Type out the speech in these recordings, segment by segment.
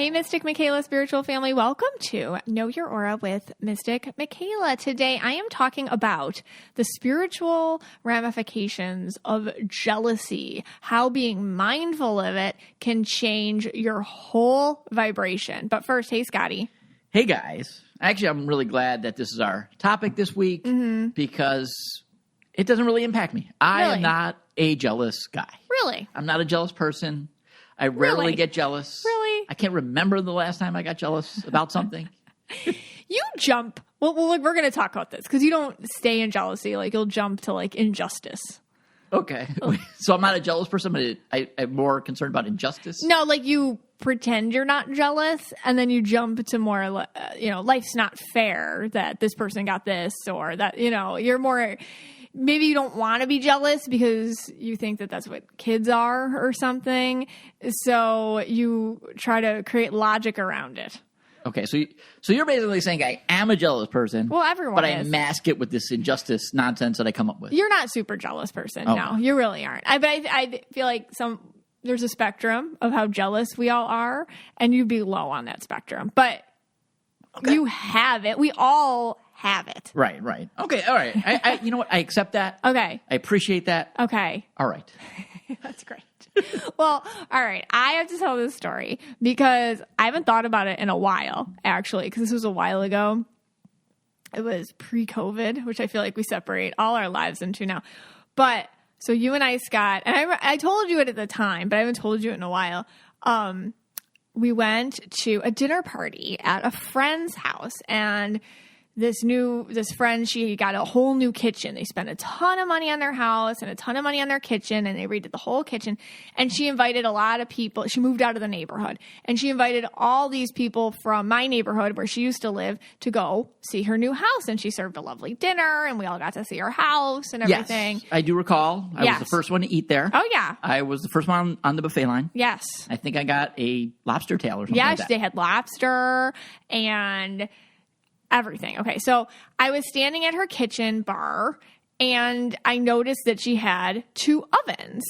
Hey, Mystic Michaela spiritual family. Welcome to Know Your Aura with Mystic Michaela. Today, I am talking about the spiritual ramifications of jealousy, how being mindful of it can change your whole vibration. But first, hey, Scotty. Hey, guys. Actually, I'm really glad that this is our topic this week because it doesn't really impact me. I am not a jealous guy. Really? I'm not a jealous person. I rarely get jealous. Really? I can't remember the last time I got jealous about something. You jump. Well, we're going to talk about this because you don't stay in jealousy. Like, you'll jump to, like, injustice. Okay. So I'm not a jealous person, but I'm more concerned about injustice? No, like, you pretend you're not jealous, and then you jump to more, life's not fair that this person got this, or that, you're more... Maybe you don't want to be jealous because you think that that's what kids are or something. So you try to create logic around it. Okay, so you're basically saying I am a jealous person. Well, everyone but is. I mask it with this injustice nonsense that I come up with. You're not a super jealous person. Oh. No, you really aren't. I feel like there's a spectrum of how jealous we all are, and you'd be low on that spectrum. But you have it. We all have it. Right. Okay, all right. I you know what? I accept that. Okay. I appreciate that. Okay. All right. That's great. Well, all right. I have to tell this story because I haven't thought about it in a while, actually, because this was a while ago. It was pre-COVID, which I feel like we separate all our lives into now. But so you and I, Scott, and I told you it at the time, but I haven't told you it in a while. We went to a dinner party at a friend's house, and this friend, she got a whole new kitchen. They spent a ton of money on their house and a ton of money on their kitchen, and they redid the whole kitchen. And she invited a lot of people. She moved out of the neighborhood, and she invited all these people from my neighborhood where she used to live to go see her new house. And she served a lovely dinner, and we all got to see her house and everything. Yes, I do recall. I was the first one to eat there. Oh, yeah. I was the first one on the buffet line. Yes. I think I got a lobster tail or something like that. They had lobster and everything. Okay, so I was standing at her kitchen bar, and I noticed that she had 2 ovens.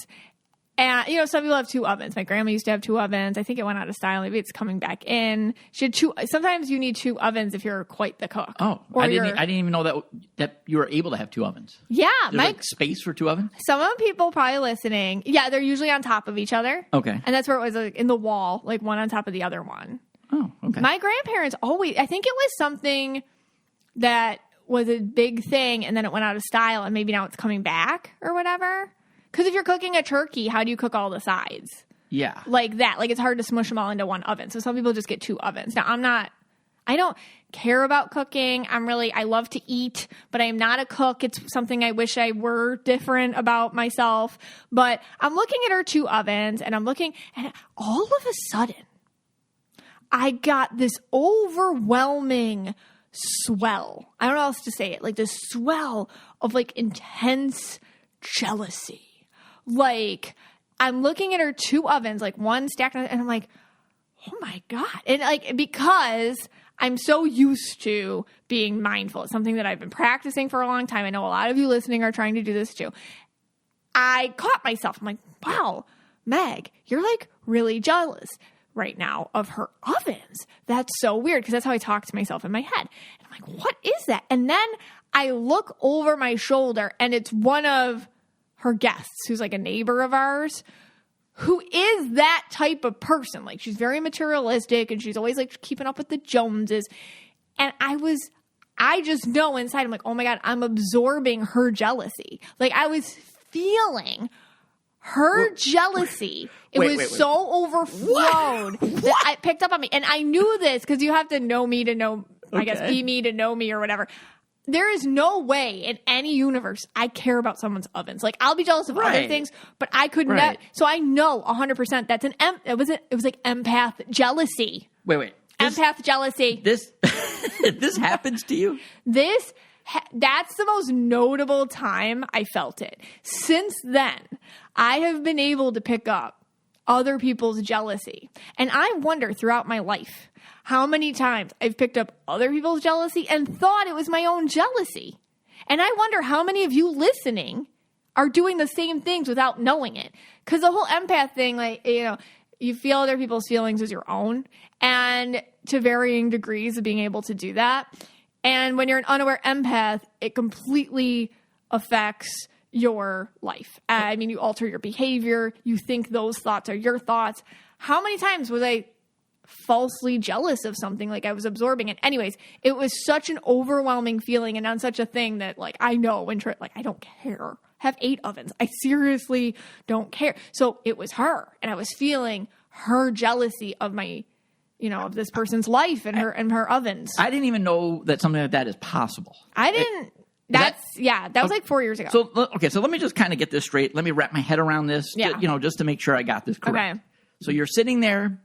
And, some people have 2 ovens. My grandma used to have 2 ovens. I think it went out of style. Maybe it's coming back in. She had 2. Sometimes you need 2 ovens if you're quite the cook. Oh, I didn't even know that you were able to have 2 ovens. Yeah. There's space for 2 ovens? Some of the people probably listening, they're usually on top of each other. Okay. And that's where it was, like, in the wall, like one on top of the other one. Oh, okay. My grandparents I think it was something that was a big thing, and then it went out of style, and maybe now it's coming back or whatever. Because if you're cooking a turkey, how do you cook all the sides? Yeah. Like that. Like, it's hard to smush them all into one oven. So some people just get 2 ovens. Now, I don't care about cooking. I love to eat, but I am not a cook. It's something I wish I were different about myself. But I'm looking at her 2 ovens, and I'm looking, and all of a sudden, I got this overwhelming swell. I don't know how else to say it. Like, this swell of, like, intense jealousy. Like, I'm looking at her 2 ovens, like, one stacked on, and I'm like, oh my God. And, like, because I'm so used to being mindful. It's something that I've been practicing for a long time. I know a lot of you listening are trying to do this too. I caught myself. I'm like, wow, Meg, you're, like, really jealous right now of her ovens. That's so weird, because that's how I talk to myself in my head. And I'm like, what is that? And then I look over my shoulder, and it's one of her guests who's like a neighbor of ours, who is that type of person. Like, she's very materialistic, and she's always like keeping up with the Joneses. And I just know inside, I'm like, oh my God, I'm absorbing her jealousy. Like, I was feeling her jealousy. It was so overflowed that I picked up on me. And I knew this because you have to know me to know, I guess, be me to know me or whatever. There is no way in any universe I care about someone's ovens. Like, I'll be jealous of other things, but I could never. So I know 100% that's it was like empath jealousy. Wait. Empath jealousy. This happens to you? That's the most notable time I felt it. Since then, I have been able to pick up other people's jealousy. And I wonder throughout my life how many times I've picked up other people's jealousy and thought it was my own jealousy. And I wonder how many of you listening are doing the same things without knowing it. Because the whole empath thing, like, you feel other people's feelings as your own, and to varying degrees of being able to do that. And when you're an unaware empath, it completely affects your life. I mean, you alter your behavior. You think those thoughts are your thoughts. How many times was I falsely jealous of something, like I was absorbing it? Anyways, it was such an overwhelming feeling and on such a thing that, like, I know when, like, I don't care. Have 8 ovens. I seriously don't care. So it was her, and I was feeling her jealousy of my, of this person's life and her ovens. I didn't even know that something like that is possible. I didn't. That was like 4 years ago. So let me just kind of get this straight. Let me wrap my head around this, just to make sure I got this correct. Okay. So you're sitting there,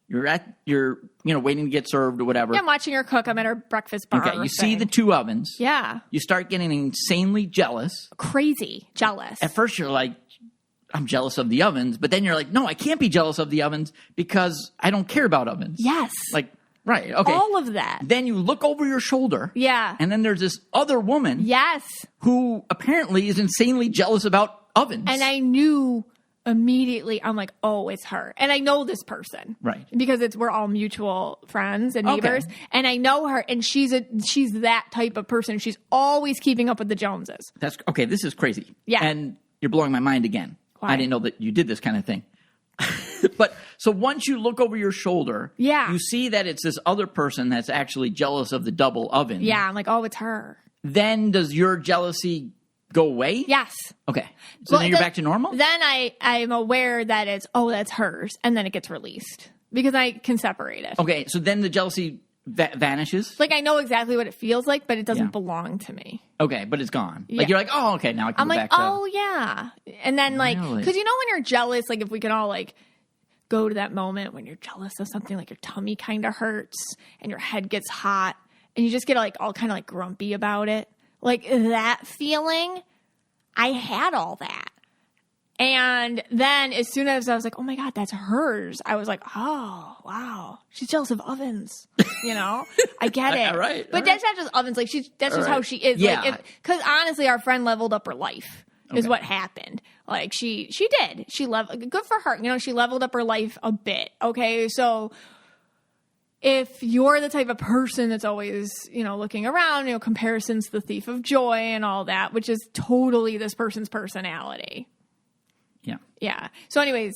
you're waiting to get served or whatever. Yeah, I'm watching her cook. I'm at her breakfast bar. Okay, you see the 2 ovens. Yeah. You start getting insanely jealous. Crazy jealous. At first you're like, I'm jealous of the ovens, but then you're like, no, I can't be jealous of the ovens because I don't care about ovens. Yes. Like, right, okay. All of that. Then you look over your shoulder. Yeah. And then there's this other woman. Yes. Who apparently is insanely jealous about ovens. And I knew immediately, I'm like, oh, it's her. And I know this person. Right. Because we're all mutual friends and neighbors. Okay. And I know her, and she's that type of person. She's always keeping up with the Joneses. That's okay, this is crazy. Yeah. And you're blowing my mind again. Why? I didn't know that you did this kind of thing. But so once you look over your shoulder, you see that it's this other person that's actually jealous of the double oven. Yeah, I'm like, oh, it's her. Then does your jealousy go away? Yes. Okay. So then you're back to normal? Then I'm aware that that's hers, and then it gets released because I can separate it. Okay, so then the jealousy vanishes? Like, I know exactly what it feels like, but it doesn't belong to me. Okay, but it's gone. Like, you're like, oh, okay, now I can go back to... I'm like, oh, yeah. And then, like, because when you're jealous, like, if we can all, like, go to that moment when you're jealous of something, like your tummy kind of hurts and your head gets hot and you just get, like, all kind of, like, grumpy about it. Like, that feeling, I had all that. And then as soon as I was like, oh my God, that's hers, I was like, oh, wow, she's jealous of ovens. I get it. Right. But that's not just ovens. Like, that's just how she is. Yeah. Like, because honestly, our friend leveled up her life is what happened. Like, she did. She good for her. She leveled up her life a bit. Okay. So if you're the type of person that's always, looking around, comparison's the thief of joy and all that, which is totally this person's personality. Yeah. Yeah. So anyways,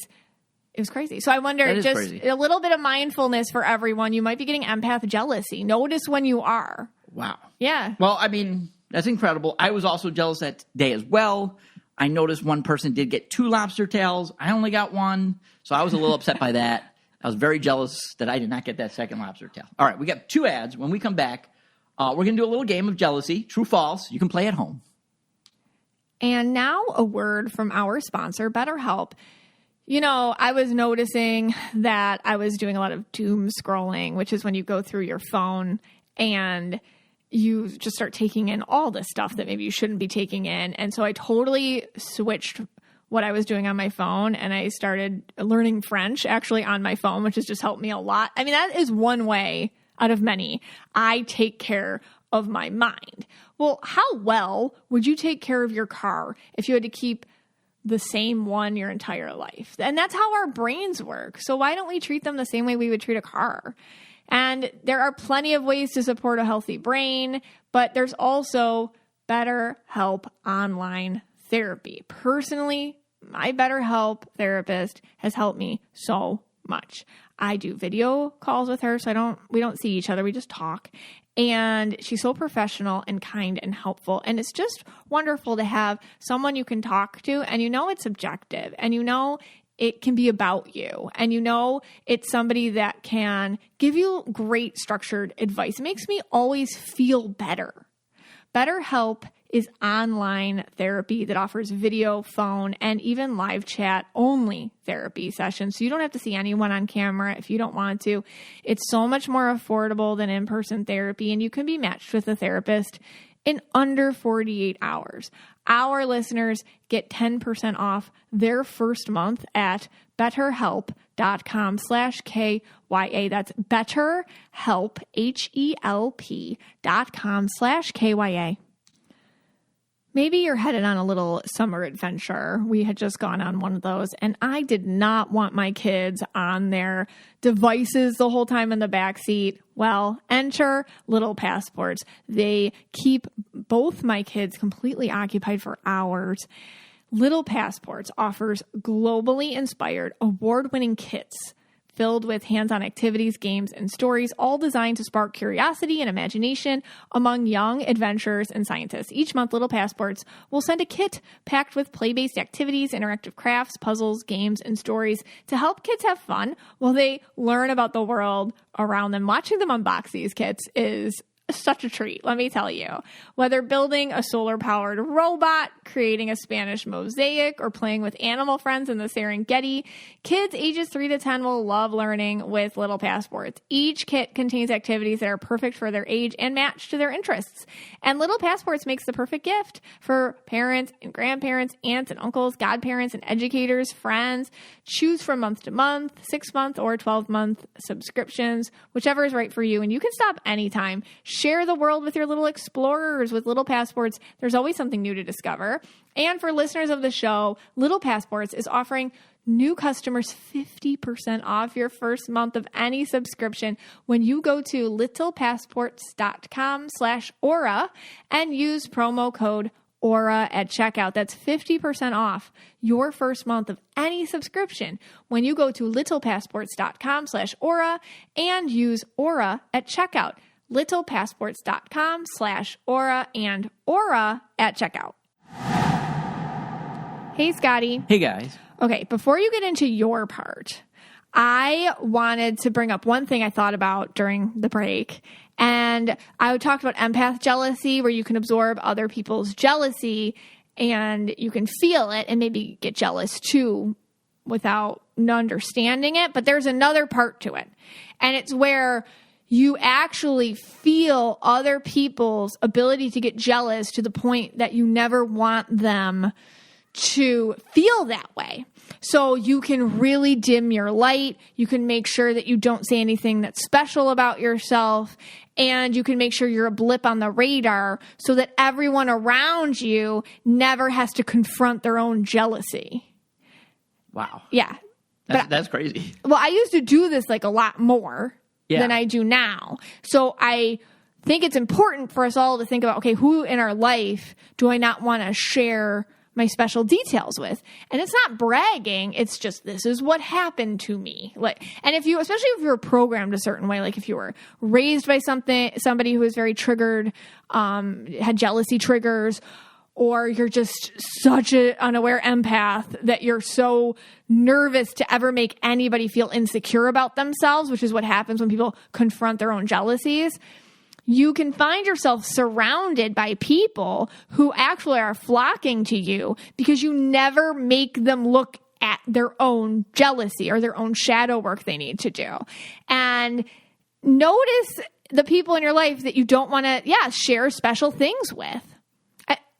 it was crazy. So I wonder, just crazy. A little bit of mindfulness for everyone. You might be getting empath jealousy. Notice when you are. Wow. Yeah. Well, I mean, that's incredible. I was also jealous that day as well. I noticed one person did get 2 lobster tails. I only got 1. So I was a little upset by that. I was very jealous that I did not get that second lobster tail. All right. We got 2 ads. When we come back, we're going to do a little game of jealousy. True, false. You can play at home. And now a word from our sponsor, BetterHelp. I was noticing that I was doing a lot of doom scrolling, which is when you go through your phone and you just start taking in all this stuff that maybe you shouldn't be taking in. And so I totally switched what I was doing on my phone, and I started learning French actually on my phone, which has just helped me a lot. I mean, that is one way out of many I take care of my mind. Well, how well would you take care of your car if you had to keep the same one your entire life? And that's how our brains work. So why don't we treat them the same way we would treat a car? And there are plenty of ways to support a healthy brain, but there's also BetterHelp online therapy. Personally, my BetterHelp therapist has helped me so much. I do video calls with her, so we don't see each other. We just talk. And she's so professional and kind and helpful. And it's just wonderful to have someone you can talk to, and it's subjective, and it can be about you, and it's somebody that can give you great structured advice. It makes me always feel better. BetterHelp is online therapy that offers video, phone, and even live chat only therapy sessions. So you don't have to see anyone on camera if you don't want to. It's so much more affordable than in-person therapy, and you can be matched with a therapist in under 48 hours. Our listeners get 10% off their first month at betterhelp.com/KYA. That's betterhelp, HELP.com/KYA. maybe you're headed on a little summer adventure. We had just gone on one of those, and I did not want my kids on their devices the whole time in the back seat. Well, enter Little Passports. They keep both my kids completely occupied for hours. Little Passports offers globally inspired, award-winning kits filled with hands-on activities, games, and stories, all designed to spark curiosity and imagination among young adventurers and scientists. Each month, Little Passports will send a kit packed with play-based activities, interactive crafts, puzzles, games, and stories to help kids have fun while they learn about the world around them. Watching them unbox these kits is such a treat, let me tell you. Whether building a solar-powered robot, creating a Spanish mosaic, or playing with animal friends in the Serengeti, kids ages 3 to 10 will love learning with Little Passports. Each kit contains activities that are perfect for their age and match to their interests. And Little Passports makes the perfect gift for parents and grandparents, aunts and uncles, godparents and educators, friends. Choose from month to month, 6-month or 12-month subscriptions, whichever is right for you. And you can stop anytime. Share the world with your little explorers with Little Passports. There's always something new to discover. And for listeners of the show, Little Passports is offering new customers 50% off your first month of any subscription when you go to littlepassports.com/Aura and use promo code Aura at checkout. That's 50% off your first month of any subscription when you go to littlepassports.com/Aura and use Aura at checkout. littlepassports.com/Aura and Aura at checkout. Hey, Scotty. Hey, guys. Okay, before you get into your part, I wanted to bring up one thing I thought about during the break. And I talked about empath jealousy, where you can absorb other people's jealousy and you can feel it and maybe get jealous too without understanding it. But there's another part to it. And it's where you actually feel other people's ability to get jealous to the point that you never want them to feel that way. So you can really dim your light. You can make sure that you don't say anything that's special about yourself. And you can make sure you're a blip on the radar so that everyone around you never has to confront their own jealousy. Wow. Yeah. That's crazy. Well, I used to do this like a lot more than I do now. So I think it's important for us all to think about, okay, who in our life do I not want to share my special details with? And it's not bragging. It's just, this is what happened to me. And especially if you were programmed a certain way, like if you were raised by somebody who was very triggered, had jealousy triggers, or you're just such an unaware empath that you're so nervous to ever make anybody feel insecure about themselves, which is what happens when people confront their own jealousies. You can find yourself surrounded by people who actually are flocking to you because you never make them look at their own jealousy or their own shadow work they need to do. And notice the people in your life that you don't want to, share special things with.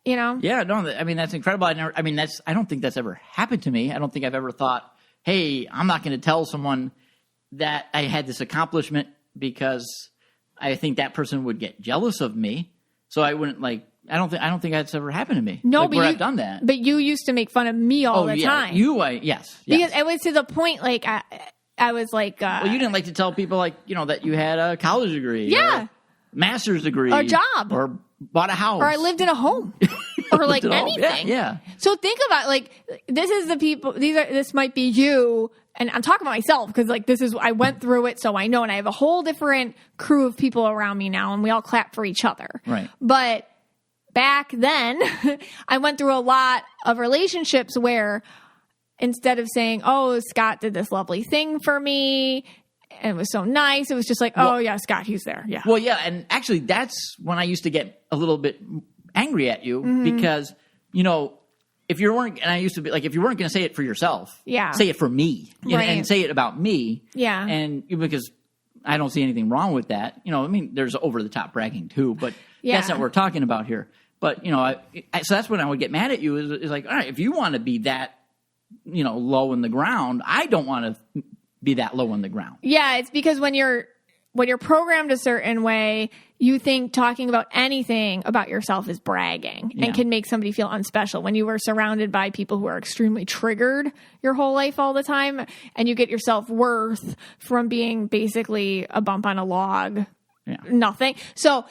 Yeah, no, I mean, that's incredible. I don't think that's ever happened to me. I don't think I've ever thought, hey, I'm not going to tell someone that I had this accomplishment because I think that person would get jealous of me. So I wouldn't I don't think that's ever happened to me. No, but I've done that. But you used to make fun of me all the time. Yes. Because it was to the point, I was like, well, you didn't like to tell people that you had a college degree. Yeah. Or master's degree. Or a job. Or bought a house. Or I lived in a home. Or anything. Yeah. So think about this is the people, this might be you, and I'm talking about myself because I went through it, so I know, and I have a whole different crew of people around me now, and we all clap for each other. Right. But back then, I went through a lot of relationships where instead of saying, oh, Scott did this lovely thing for me, and it was so nice, it was just Scott, he's there. Yeah. Well, yeah, and actually that's when I used to get a little bit angry at you because, if you weren't, and I used to be if you weren't going to say it for yourself, say it for me, and say it about me. Yeah. And because I don't see anything wrong with that. There's over the top bragging too, but that's not what we're talking about here. But, so that's when I would get mad at you is all right, if you want to be that, low in the ground, I don't want to be that low in the ground. Yeah. It's because when when you're programmed a certain way, you think talking about anything about yourself is bragging and can make somebody feel unspecial. When you were surrounded by people who are extremely triggered your whole life all the time, and you get your self-worth from being basically a bump on a log, nothing. So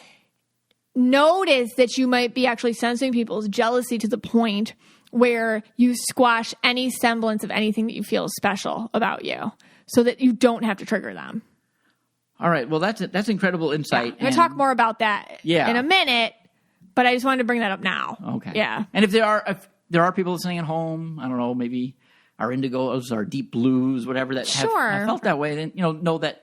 notice that you might be actually sensing people's jealousy to the point where you squash any semblance of anything that you feel special about you so that you don't have to trigger them. All right. Well, that's incredible insight. I'm going to talk more about that in a minute, but I just wanted to bring that up now. Okay. Yeah. And if there are people listening at home, I don't know, maybe our indigos, our deep blues, whatever, that have felt that way, then, know that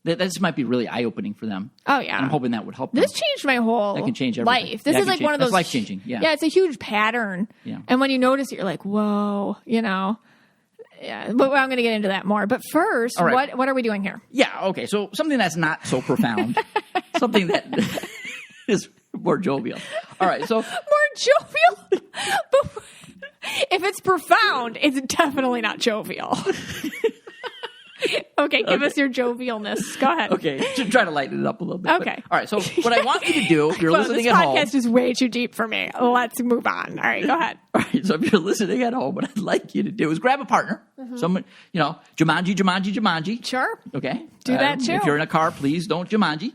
this might be really eye-opening for them. Oh, yeah. And I'm hoping that would help them. This changed my whole that can change everything. life. This is like one of those... That's life-changing, yeah. Yeah, it's a huge pattern. Yeah. And when you notice it, you're like, whoa, Yeah, but I'm going to get into that more. But first, what are we doing here? Yeah, okay. So something that's not so profound. Something that is more jovial. All right, so... More jovial? If it's profound, it's definitely not jovial. Okay, give us your jovialness. Go ahead. Okay, try to lighten it up a little bit. Okay. All right, so what I want you to do, if you're listening at home... This podcast is way too deep for me. Let's move on. All right, go ahead. All right, so if you're listening at home, what I'd like you to do is grab a partner. Someone, Jumanji. Sure. Okay? Do that too. If you're in a car, please don't Jumanji.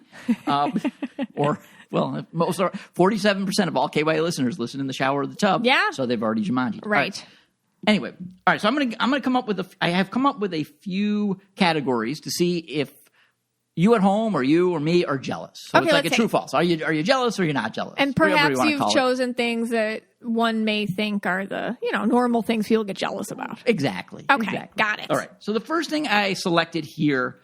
Well, 47% of all KYA listeners listen in the shower or the tub. Yeah. So they've already Jumanji. Right. Anyway, all right. So I'm gonna come up with I have come up with a few categories to see if you at home or you or me are jealous. So it's like a true false. Are you jealous or you're not jealous? And perhaps you've chosen things that one may think are the normal things people get jealous about. Exactly. Okay, exactly. got it. All right. So the first thing I selected here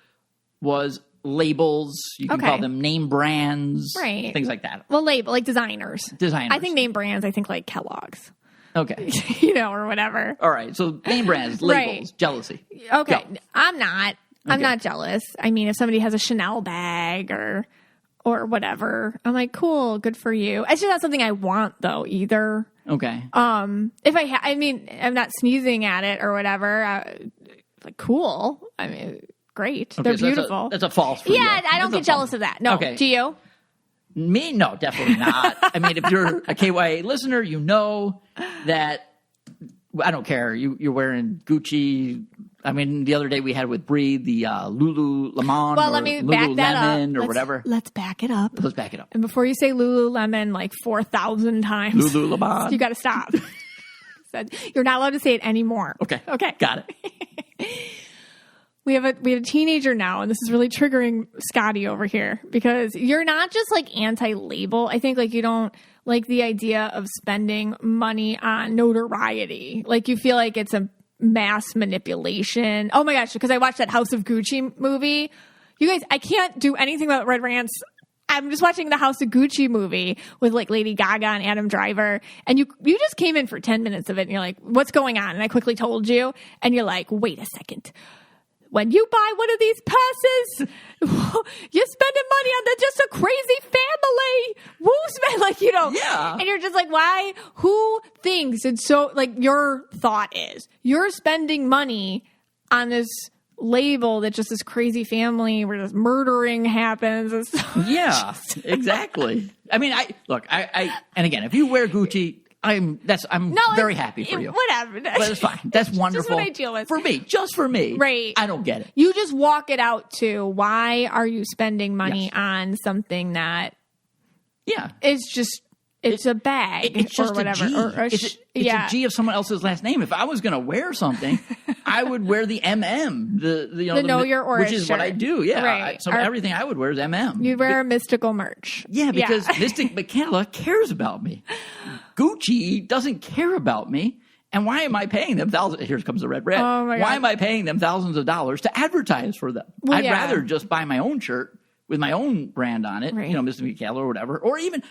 was labels. You can call them name brands, right? Things like that. Well, like designers. I think name brands. I think like Kellogg's. Okay. Or whatever. All right. So name brands, labels, jealousy. Okay. Go. I'm not jealous. I mean, if somebody has a Chanel bag or whatever, I'm like, cool, good for you. It's just not something I want though either. Okay. If I'm not sneezing at it or whatever. Like, cool. I mean, great. Okay, They're so beautiful. That's a false. For yeah, you. I don't get jealous of that. No. Okay. Do you? Me? No, definitely not. I mean, if you're a KYA listener, you know that I don't care. You're wearing Gucci. I mean, the other day we had with Bree the Lululemon let me back that up. or whatever. Let's back it up. Let's back it up. And before you say Lululemon like 4,000 times, Lululemon, you got to stop. You're not allowed to say it anymore. Okay. Got it. We have a teenager now, and this is really triggering Scotty over here because you're not just like anti-label. I think like you don't like the idea of spending money on notoriety. Like you feel like it's a mass manipulation. Oh my gosh, because I watched that House of Gucci movie. You guys, I can't do anything about Red Rants. I'm just watching the House of Gucci movie with like Lady Gaga and Adam Driver. And you just came in for 10 minutes of it and you're like, what's going on? And I quickly told you. And you're like, wait a second. When you buy one of these purses, you're spending money on just a crazy family. Yeah. And you're just like, why? Who thinks it's so, like, your thought is, you're spending money on this label that just this crazy family where this murdering happens. Yeah, exactly. I mean, and again, if you wear Gucci, I'm very happy for you. Whatever. But it's fine. That's wonderful. Just what I deal with. Just for me. Right. I don't get it. You just walk it out to why are you spending money on something that is just it's a bag it's just or whatever. A G. It's a G of someone else's last name. If I was going to wear something, I would wear the MM. The Know Your Aura which is shirt. what I do. Yeah. Right. Everything I would wear is MM. You'd wear a mystical merch. Yeah, because Mystic Michaela cares about me. Gucci doesn't care about me. And why am I paying them thousands? Here comes the red red. Oh my God. Why am I paying them thousands of dollars to advertise for them? Well, I'd rather just buy my own shirt with my own brand on it, right. Mystic Michaela or whatever, or even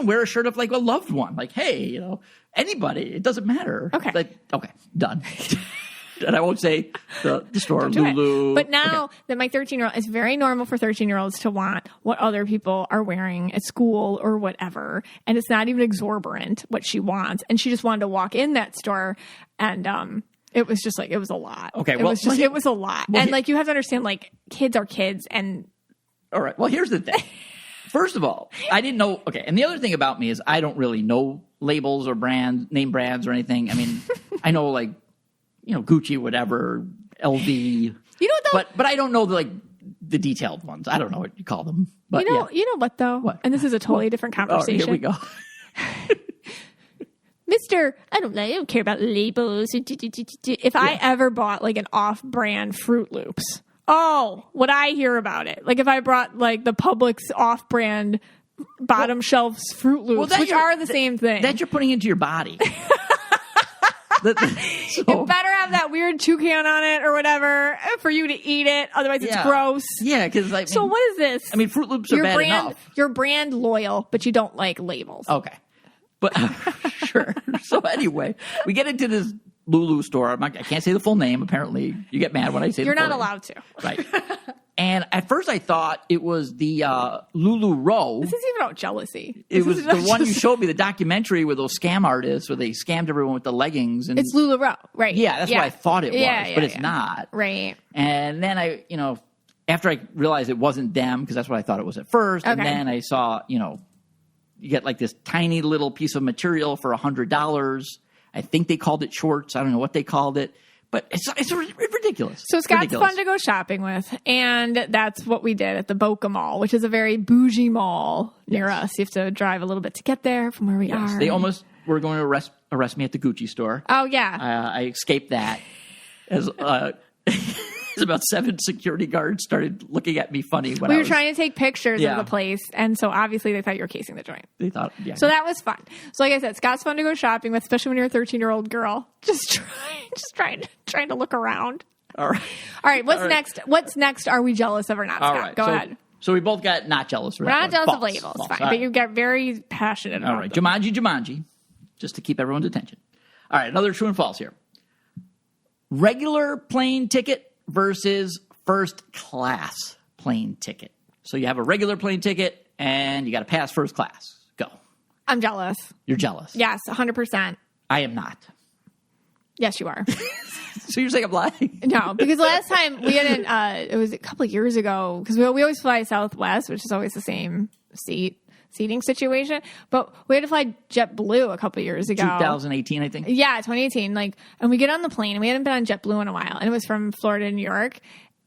wear a shirt of like a loved one, like, hey, anybody, it doesn't matter. Okay. Like, okay, done. And I won't say the store, Lulu. But now that my 13-year-old, it's very normal for 13-year-olds to want what other people are wearing at school or whatever. And it's not even exorbitant what she wants. And she just wanted to walk in that store and, it was just like, it was a lot. Okay. It was a lot. Well, and like, you have to understand, like, kids are kids and All right. Well, here's the thing. First of all, I didn't know. Okay. And the other thing about me is I don't really know labels or name brands or anything. I mean, I know like, Gucci, whatever, LV. You know what, though? But I don't know the detailed ones. I don't know what you call them. But you know what, though? What? And this is a totally different conversation. Oh, here we go. Mr. I don't care about labels. If I ever bought like an off-brand Fruit Loops, would I hear about it? Like if I brought like the Publix off-brand bottom shelves Fruit Loops, which are the same thing. That you're putting into your body. You better have that weird toucan on it or whatever for you to eat it. Otherwise, it's gross. Yeah, because so what is this? I mean, Fruit Loops are bad enough. You're brand loyal, but you don't like labels. Okay. But sure. So anyway, we get into this Lulu store. I can't say the full name. Apparently, you get mad when I say. You're the full not name. allowed to. Right. And at first, I thought it was the Lulu Row. This is even about jealousy. It was the one you showed me, the documentary with those scam artists, where they scammed everyone with the leggings. And it's Lulu Row, right? Yeah, that's what I thought it was, but it's not. Right. And then after I realized it wasn't them, because that's what I thought it was at first, and then I saw, you get like this tiny little piece of material for $100. I think they called it shorts. I don't know what they called it, but it's ridiculous. So Scott's fun to go shopping with, and that's what we did at the Boca Mall, which is a very bougie mall near us. You have to drive a little bit to get there from where we are. They almost were going to arrest me at the Gucci store. Oh, yeah. I escaped that as about 7 security guards started looking at me funny when we were trying to take pictures of the place, and so obviously they thought you were casing the joint. They thought, yeah. So that was fun. So like I said, Scott's fun to go shopping with, especially when you're a 13-year-old girl. Just trying to look around. All right. What's next? What's next? Are we jealous of or not, Scott? All right. Go ahead. So we both got not jealous. We're not jealous of labels, fine. But you get very passionate about them. Jumanji, just to keep everyone's attention. All right, another true and false here. Regular plane ticket versus first class plane ticket. So you have a regular plane ticket and you got to pass first class. Go. I'm jealous. You're jealous. Yes, 100%. I am not. Yes, you are. So you're saying I'm lying? No, because last time we had it was a couple of years ago, because we always fly Southwest, which is always the same seating situation, but we had to fly JetBlue a couple of years ago. 2018, I think. Yeah, 2018. And we get on the plane, and we hadn't been on JetBlue in a while, and it was from Florida to New York,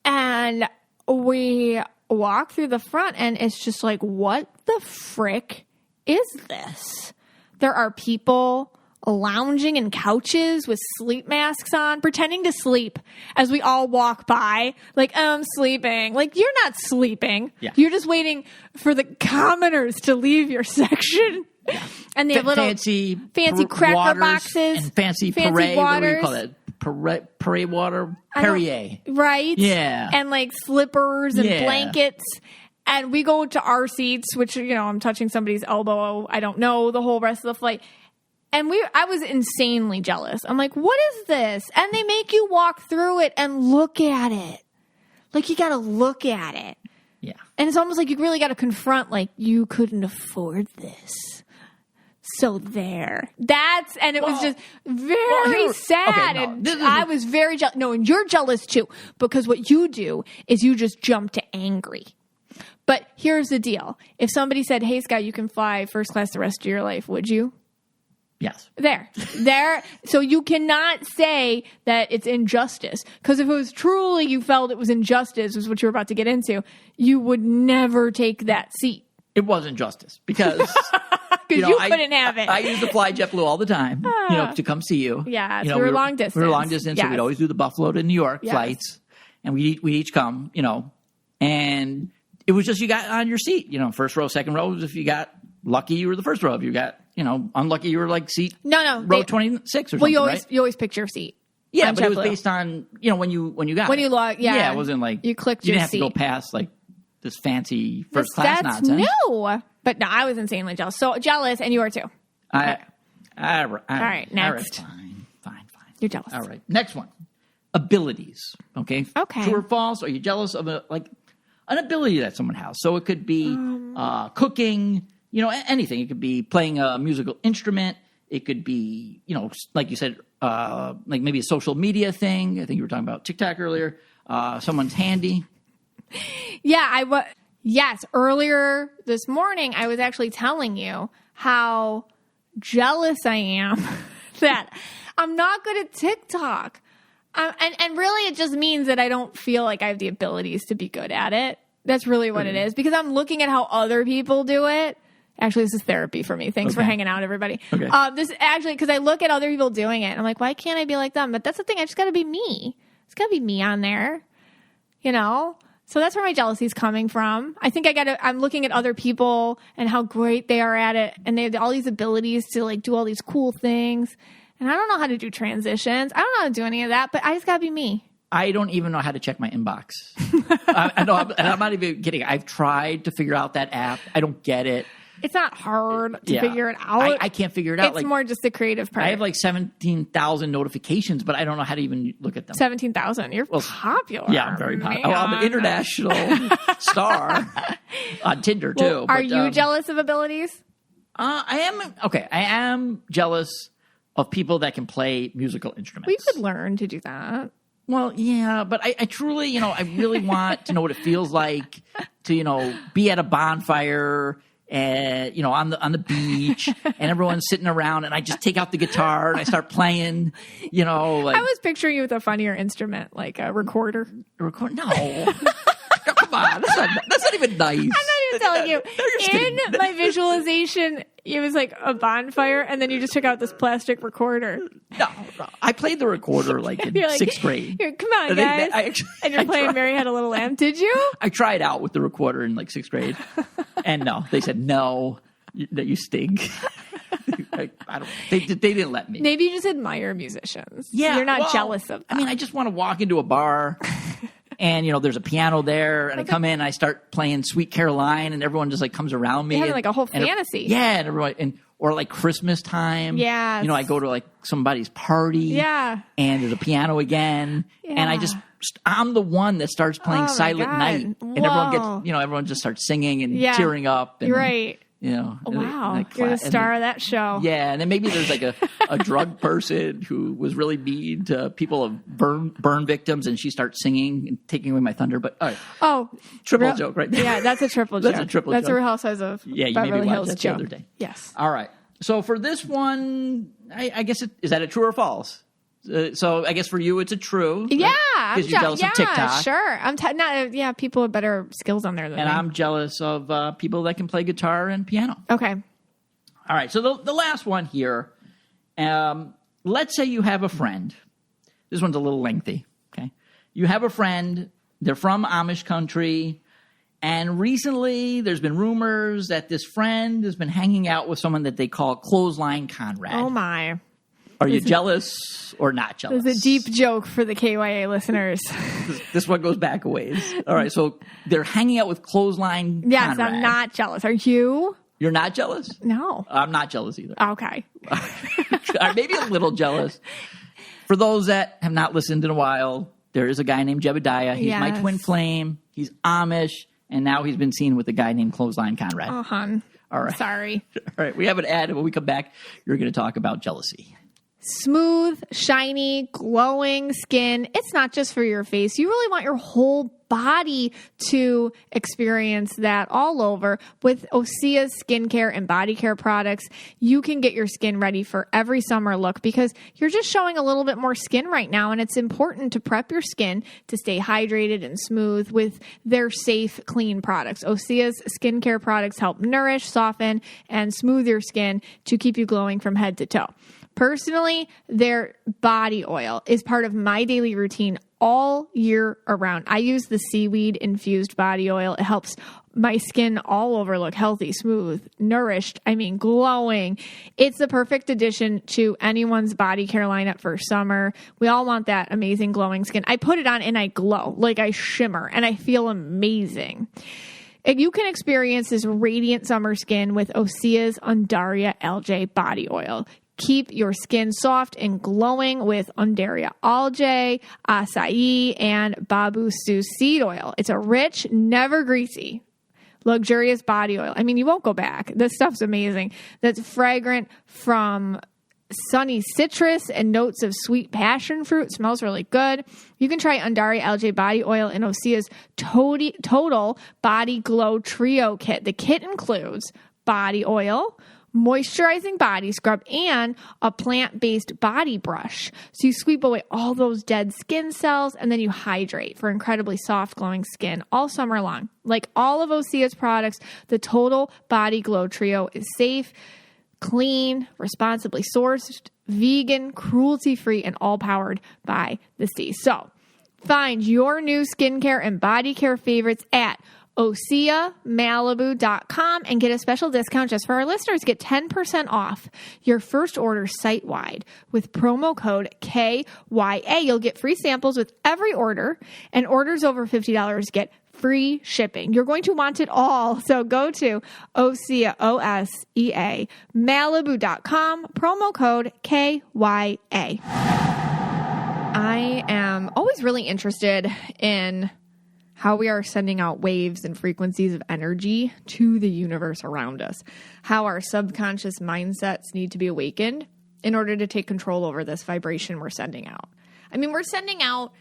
and we walk through the front, and it's just like, what the frick is this? There are people lounging in couches with sleep masks on, pretending to sleep as we all walk by. Like, I'm sleeping. Like, you're not sleeping. Yeah. You're just waiting for the commoners to leave your section. Yeah. And they have little fancy cracker boxes and fancy Perrier. waters. What do you call that? Perrier water? Perrier. Right? Yeah. And like slippers and blankets. And we go to our seats, which, I'm touching somebody's elbow. I don't know the whole rest of the flight. And I was insanely jealous. I'm like, what is this? And they make you walk through it and look at it. Like, you got to look at it. Yeah. And it's almost like you really got to confront, like, you couldn't afford this. So there. And it was just very sad. Okay, and I was very jealous. No, and you're jealous too. Because what you do is you just jump to angry. But here's the deal. If somebody said, hey, Scott, you can fly first class the rest of your life, would you? Yes. There. So you cannot say that it's injustice. Because if it was truly you felt it was injustice, was what you were about to get into, you would never take that seat. It was injustice because you couldn't have it. I used to fly JetBlue all the time, to come see you. Yeah, so we were long distance. We were long distance, so we'd always do the Buffalo to New York flights, and we'd each come, and it was just you got on your seat, first row, second row. If you got lucky, you were the first row. If you got unlucky, you were like seat row 26 or something. Well, you always picked your seat. Yeah, but it was based on when you got when you log. Yeah, it wasn't like you clicked. You your didn't have seat. to go past like this fancy first class nonsense. No, but no, I was insanely jealous. So jealous, and you are too. All right, next. Fine. You're jealous. All right, next one. Abilities. Okay. True or false? Are you jealous of an ability that someone has? So it could be cooking. Anything. It could be playing a musical instrument. It could be, like you said, like maybe a social media thing. I think you were talking about TikTok earlier. Someone's handy. Yeah, Yes, earlier this morning, I was actually telling you how jealous I am that I'm not good at TikTok. And really, it just means that I don't feel like I have the abilities to be good at it. That's really what it is, because I'm looking at how other people do it. Actually, this is therapy for me. Thanks for hanging out, everybody. Okay. This actually, because I look at other people doing it, and I'm like, why can't I be like them? But that's the thing. I just got to be me. It's got to be me on there, you know? So that's where my jealousy is coming from. I think I'm looking at other people and how great they are at it. And they have all these abilities to like do all these cool things. And I don't know how to do transitions. I don't know how to do any of that, but I just got to be me. I don't even know how to check my inbox. I'm not even kidding. I've tried to figure out that app. I don't get it. It's not hard to figure it out. I can't figure it out. It's more just the creative part. I have like 17,000 notifications, but I don't know how to even look at them. 17,000. You're popular. Yeah, I'm very popular. I'm an international star on Tinder, too. Are you jealous of abilities? I am jealous of people that can play musical instruments. We could learn to do that. Well, yeah, but I truly, I really want to know what it feels like to, be at a bonfire and, on the beach and everyone's sitting around and I just take out the guitar and I start playing, like. I was picturing you with a funnier instrument, like a recorder. No. Come on. That's not even nice. I'm not even telling you. In my visualization, it was like a bonfire, and then you just took out this plastic recorder. No. I played the recorder in 6th grade. Come on, guys. And you're playing Mary Had a Little Lamb. Did you? I tried out with the recorder in 6th grade. And no, they said, no, that you stink. They didn't let me. Maybe you just admire musicians. Yeah. You're not jealous of them. I just want to walk into a bar and, there's a piano there and I come in and I start playing Sweet Caroline and everyone just comes around me. Having a whole fantasy. And everyone, or Christmas time. Yeah. I go to somebody's party. Yeah. And there's a piano again. Yeah. And I'm the one that starts playing Silent Night. And everyone just starts singing and tearing up. And, you're right. Wow. You're the star of that show. Yeah. And then maybe there's a drug person who was really mean to people of burn victims and she starts singing and taking away my thunder. But triple joke right there. Yeah, that's a triple joke. That's a Real Housewives of Beverly Hills joke. The other day. Yes. All right. So for this one, I guess is that a true or false? So I guess for you, it's a true. Yeah. Because you're jealous of TikTok. Sure. People have better skills on there than me. And I'm jealous of people that can play guitar and piano. Okay. All right. So the last one here, let's say you have a friend. This one's a little lengthy. Okay. You have a friend. They're from Amish country. And recently there's been rumors that this friend has been hanging out with someone that they call Clothesline Conrad. Oh, my. Are you jealous or not jealous? There's a deep joke for the KYA listeners. This one goes back a ways. All right, so they're hanging out with Clothesline Yes, Conrad. I'm not jealous. Are you? You're not jealous? No. I'm not jealous either. Okay. Maybe a little jealous. For those that have not listened in a while, there is a guy named Jebediah. He's my twin flame. He's Amish, and now he's been seen with a guy named Clothesline Conrad. Oh, hon. All right. Sorry. All right, we have an ad, and when we come back, you're going to talk about jealousy. Smooth, shiny, glowing skin. It's not just for your face. You really want your whole body to experience that all over. With Osea's skincare and body care products, you can get your skin ready for every summer look because you're just showing a little bit more skin right now, and it's important to prep your skin to stay hydrated and smooth with their safe, clean products. Osea's skincare products help nourish, soften, and smooth your skin to keep you glowing from head to toe. Personally, their body oil is part of my daily routine all year around. I use the seaweed infused body oil. It helps my skin all over look healthy, smooth, nourished, glowing. It's the perfect addition to anyone's body care lineup for summer. We all want that amazing glowing skin. I put it on and I glow, I shimmer, and I feel amazing. You can experience this radiant summer skin with Osea's Undaria Algae Body Oil. Keep your skin soft and glowing with Undaria algae, acai, and babusu seed oil. It's a rich, never greasy, luxurious body oil. You won't go back. This stuff's amazing. That's fragrant from sunny citrus and notes of sweet passion fruit. Smells really good. You can try Undari Algae Body Oil in Osea's Total Body Glow Trio Kit. The kit includes body oil, moisturizing body scrub, and a plant-based body brush. So you sweep away all those dead skin cells, and then you hydrate for incredibly soft, glowing skin all summer long. Like all of Osea's products, the Total Body Glow Trio is safe, clean, responsibly sourced, vegan, cruelty-free, and all powered by the sea. So find your new skincare and body care favorites at OseaMalibu.com and get a special discount just for our listeners. Get 10% off your first order site-wide with promo code KYA. You'll get free samples with every order, and orders over $50 get free shipping. You're going to want it all. So go to Osea, O-S-E-A, Malibu.com, promo code KYA. I am always really interested in how we are sending out waves and frequencies of energy to the universe around us, how our subconscious mindsets need to be awakened in order to take control over this vibration we're sending out. I mean, we're sending out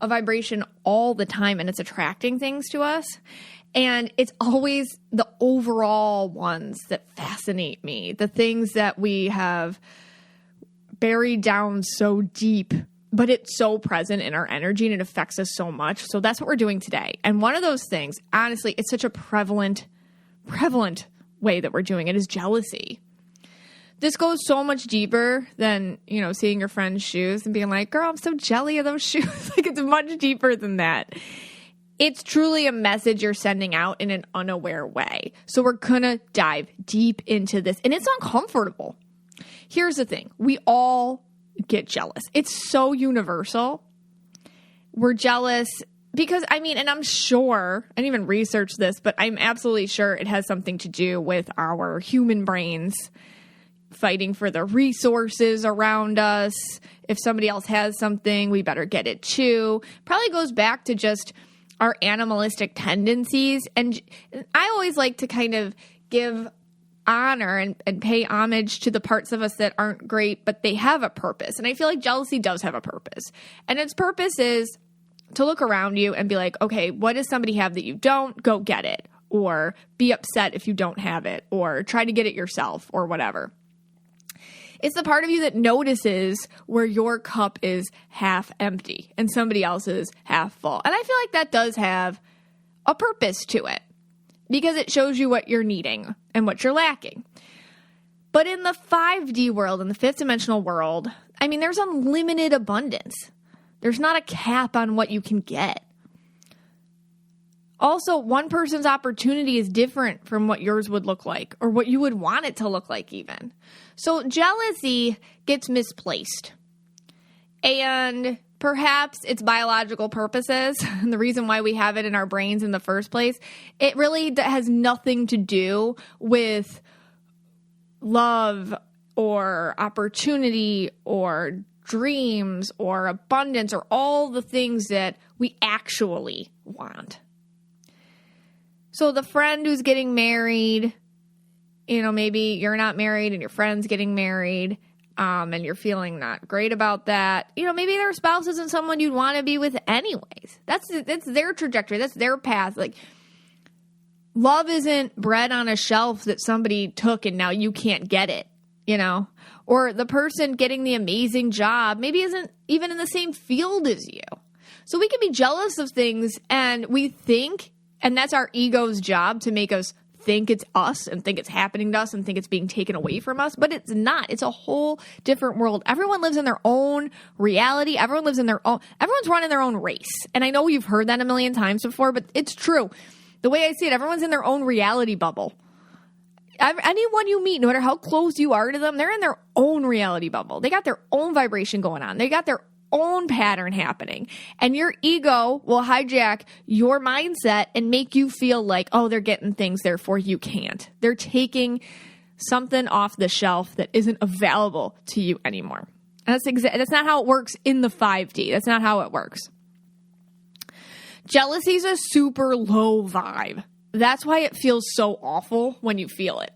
a vibration all the time, and it's attracting things to us. And it's always the overall ones that fascinate me, the things that we have buried down so deep, but it's so present in our energy and it affects us so much. So that's what we're doing today. And one of those things, honestly, it's such a prevalent way that we're doing it, is jealousy. This goes so much deeper than, seeing your friend's shoes and being like, girl, I'm so jelly of those shoes. Like, it's much deeper than that. It's truly a message you're sending out in an unaware way. So we're going to dive deep into this, and it's uncomfortable. Here's the thing. We all get jealous. It's so universal. We're jealous because, and I'm sure, I didn't even research this, but I'm absolutely sure it has something to do with our human brains fighting for the resources around us. If somebody else has something, we better get it too. Probably goes back to just our animalistic tendencies. And I always like to kind of give honor and pay homage to the parts of us that aren't great, but they have a purpose. And I feel like jealousy does have a purpose. And its purpose is to look around you and be like, okay, what does somebody have that you don't? Go get it. Or be upset if you don't have it. Or try to get it yourself or whatever. It's the part of you that notices where your cup is half empty and somebody else's half full. And I feel like that does have a purpose to it because it shows you what you're needing and what you're lacking. But in the 5D world, in the fifth dimensional world, there's unlimited abundance. There's not a cap on what you can get. Also, one person's opportunity is different from what yours would look like or what you would want it to look like even. So jealousy gets misplaced. And perhaps it's biological purposes. And the reason why we have it in our brains in the first place, it really has nothing to do with love or opportunity or dreams or abundance or all the things that we actually want. So the friend who's getting married, maybe you're not married and your friend's getting married, and you're feeling not great about that. Maybe their spouse isn't someone you'd want to be with anyways. That's their trajectory. That's their path. Like, love isn't bread on a shelf that somebody took and now you can't get it, Or the person getting the amazing job maybe isn't even in the same field as you. So we can be jealous of things and we think, and that's our ego's job to make us think it's us and think it's happening to us and think it's being taken away from us. But it's not. It's a whole different world. Everyone lives in their own reality. Everyone's running their own race. And I know you've heard that a million times before, but it's true. The way I see it, everyone's in their own reality bubble. Anyone you meet, no matter how close you are to them, they're in their own reality bubble. They got their own vibration going on. They got their own pattern happening, and your ego will hijack your mindset and make you feel like, oh, they're getting things, therefore you can't. They're taking something off the shelf that isn't available to you anymore. And that's not how it works in the 5D. That's not how it works. Jealousy is a super low vibe. That's why it feels so awful when you feel it.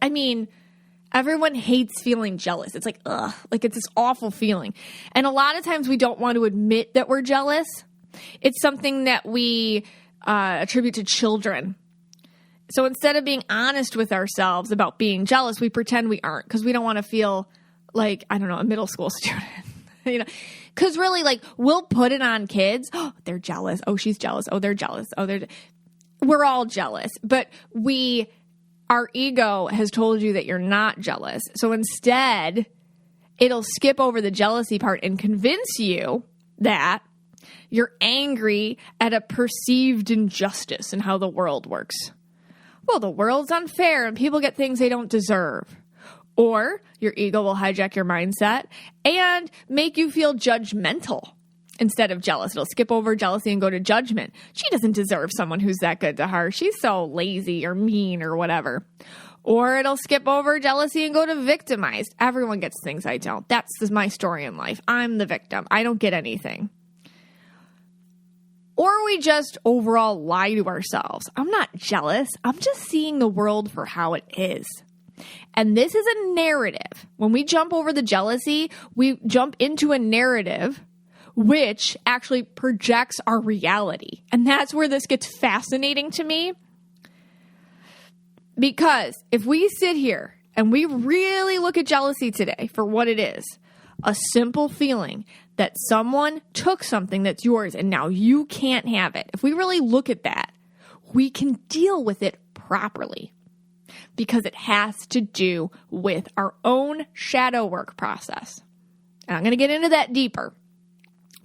Everyone hates feeling jealous. It's like, ugh, like it's this awful feeling. And a lot of times we don't want to admit that we're jealous. It's something that we attribute to children. So instead of being honest with ourselves about being jealous, we pretend we aren't because we don't want to feel like, I don't know, a middle school student. Because really, like, we'll put it on kids. Oh, they're jealous. Oh, she's jealous. Oh, they're jealous. Oh, we're all jealous. But our ego has told you that you're not jealous. So instead, it'll skip over the jealousy part and convince you that you're angry at a perceived injustice in how the world works. Well, the world's unfair and people get things they don't deserve. Or your ego will hijack your mindset and make you feel judgmental instead of jealous. It'll skip over jealousy and go to judgment. She doesn't deserve someone who's that good to her. She's so lazy or mean or whatever. Or it'll skip over jealousy and go to victimized. Everyone gets things I don't. That's my story in life. I'm the victim. I don't get anything. Or we just overall lie to ourselves. I'm not jealous. I'm just seeing the world for how it is. And this is a narrative. When we jump over the jealousy, we jump into a narrative which actually projects our reality. And that's where this gets fascinating to me. Because if we sit here and we really look at jealousy today for what it is, a simple feeling that someone took something that's yours and now you can't have it. If we really look at that, we can deal with it properly because it has to do with our own shadow work process. And I'm going to get into that deeper.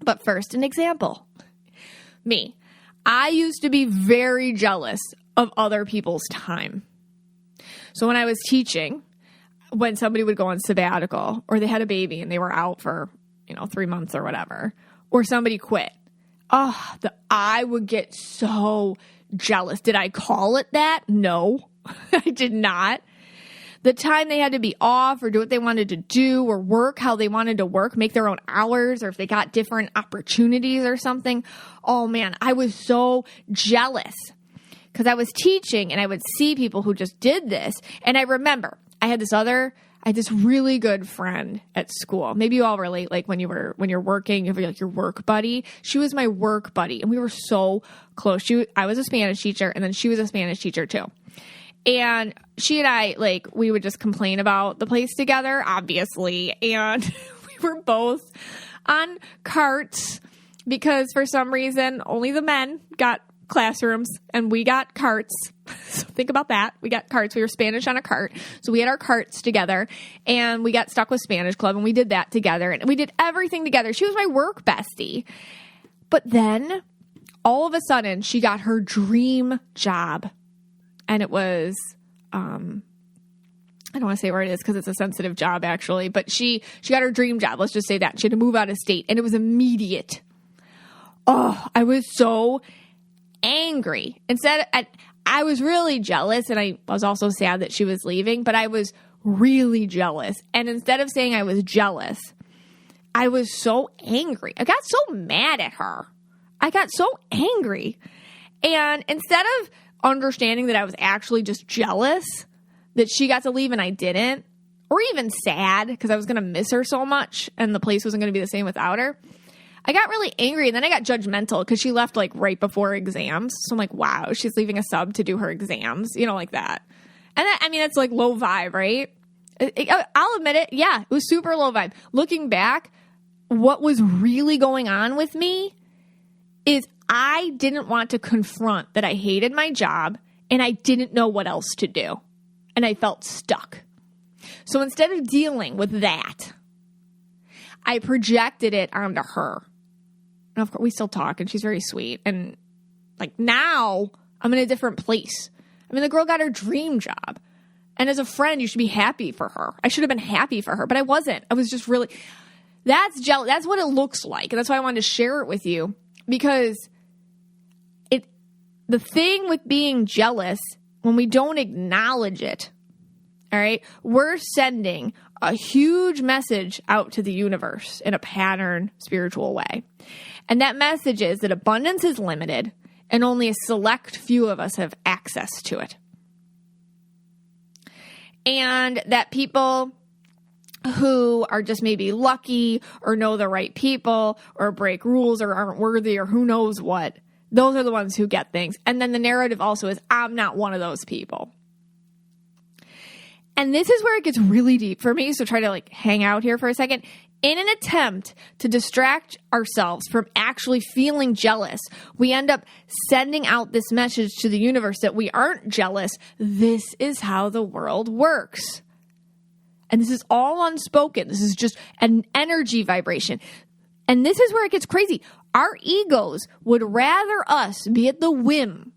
But first, an example. Me. I used to be very jealous of other people's time. So when I was teaching, when somebody would go on sabbatical or they had a baby and they were out for, 3 months or whatever, or somebody quit, I would get so jealous. Did I call it that? No, I did not. The time they had to be off or do what they wanted to do or work how they wanted to work, make their own hours, or if they got different opportunities or something. Oh man, I was so jealous because I was teaching and I would see people who just did this. And I remember I had this really good friend at school. Maybe you all relate, like when you're working, you have like your work buddy. She was my work buddy and we were so close. I was a Spanish teacher and then she was a Spanish teacher too. And she and I, we would just complain about the place together, obviously. And we were both on carts because for some reason, only the men got classrooms and we got carts. So think about that. We got carts. We were Spanish on a cart. So we had our carts together and we got stuck with Spanish Club and we did that together and we did everything together. She was my work bestie. But then all of a sudden she got her dream job. And it was, I don't want to say where it is because it's a sensitive job actually, but she got her dream job. Let's just say that. She had to move out of state and it was immediate. Oh, I was so angry. I was really jealous and I was also sad that she was leaving, but I was really jealous. And instead of saying I was jealous, I was so angry. I got so mad at her. I got so angry. And instead of understanding that I was actually just jealous that she got to leave and I didn't, or even sad because I was going to miss her so much and the place wasn't going to be the same without her, I got really angry and then I got judgmental because she left right before exams. So I'm like, wow, she's leaving a sub to do her exams, like that. And it's low vibe, right? I'll admit it. Yeah, it was super low vibe. Looking back, what was really going on with me is I didn't want to confront that I hated my job and I didn't know what else to do. And I felt stuck. So instead of dealing with that, I projected it onto her. And of course, we still talk and she's very sweet. And now I'm in a different place. The girl got her dream job. And as a friend, you should be happy for her. I should have been happy for her, but I wasn't. I was just really, that's jealous. That's what it looks like. And that's why I wanted to share it with you because the thing with being jealous, when we don't acknowledge it, all right, we're sending a huge message out to the universe in a pattern, spiritual way. And that message is that abundance is limited and only a select few of us have access to it. And that people who are just maybe lucky or know the right people or break rules or aren't worthy or who knows what, those are the ones who get things. And then the narrative also is, I'm not one of those people. And this is where it gets really deep for me. So try to hang out here for a second. In an attempt to distract ourselves from actually feeling jealous, we end up sending out this message to the universe that we aren't jealous. This is how the world works. And this is all unspoken. This is just an energy vibration. And this is where it gets crazy. Our egos would rather us be at the whim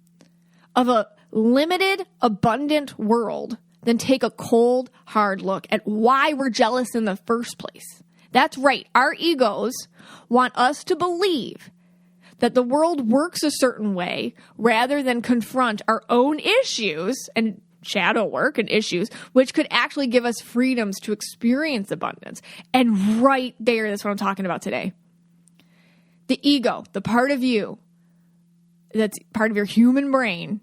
of a limited, abundant world than take a cold, hard look at why we're jealous in the first place. That's right. Our egos want us to believe that the world works a certain way rather than confront our own issues and shadow work and issues, which could actually give us freedoms to experience abundance. And right there, that's what I'm talking about today. The ego, the part of you that's part of your human brain,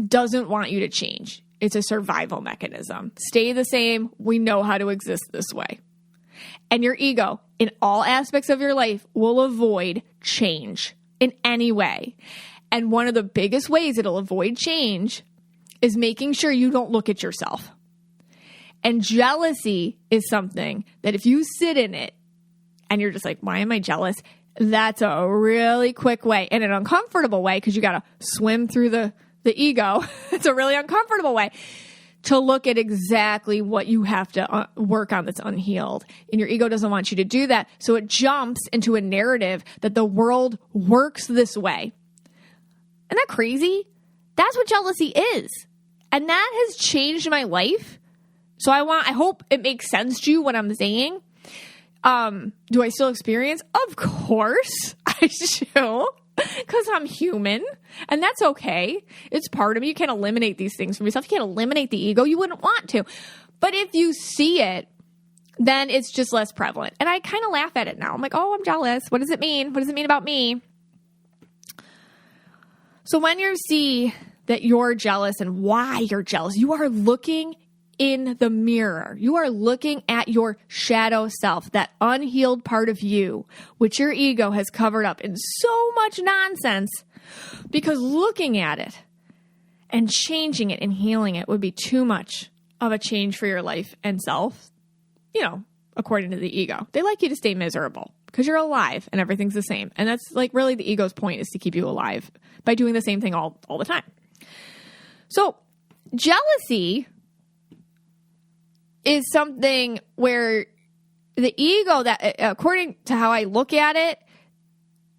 doesn't want you to change. It's a survival mechanism. Stay the same. We know how to exist this way. And your ego, in all aspects of your life, will avoid change in any way. And one of the biggest ways it'll avoid change is making sure you don't look at yourself. And jealousy is something that if you sit in it and you're just like, why am I jealous? That's a really quick way, and an uncomfortable way, because you got to swim through the ego. It's a really uncomfortable way to look at exactly what you have to work on that's unhealed. And your ego doesn't want you to do that. So it jumps into a narrative that the world works this way. Isn't that crazy? That's what jealousy is. And that has changed my life. So I hope it makes sense to you what I'm saying. Do I still experience? Of course I do. Because I'm human, and that's okay. It's part of me. You can't eliminate these things from yourself. You can't eliminate the ego. You wouldn't want to. But if you see it, then it's just less prevalent. And I kind of laugh at it now. I'm like, oh, I'm jealous. What does it mean? What does it mean about me? So when you see that you're jealous and why you're jealous, you are looking in the mirror. You are looking at your shadow self, that unhealed part of you, which your ego has covered up in so much nonsense, because looking at it and changing it and healing it would be too much of a change for your life and self, according to the ego. They like you to stay miserable because you're alive and everything's the same. And that's really the ego's point, is to keep you alive by doing the same thing all the time. So jealousy is something where the ego, that according to how I look at it,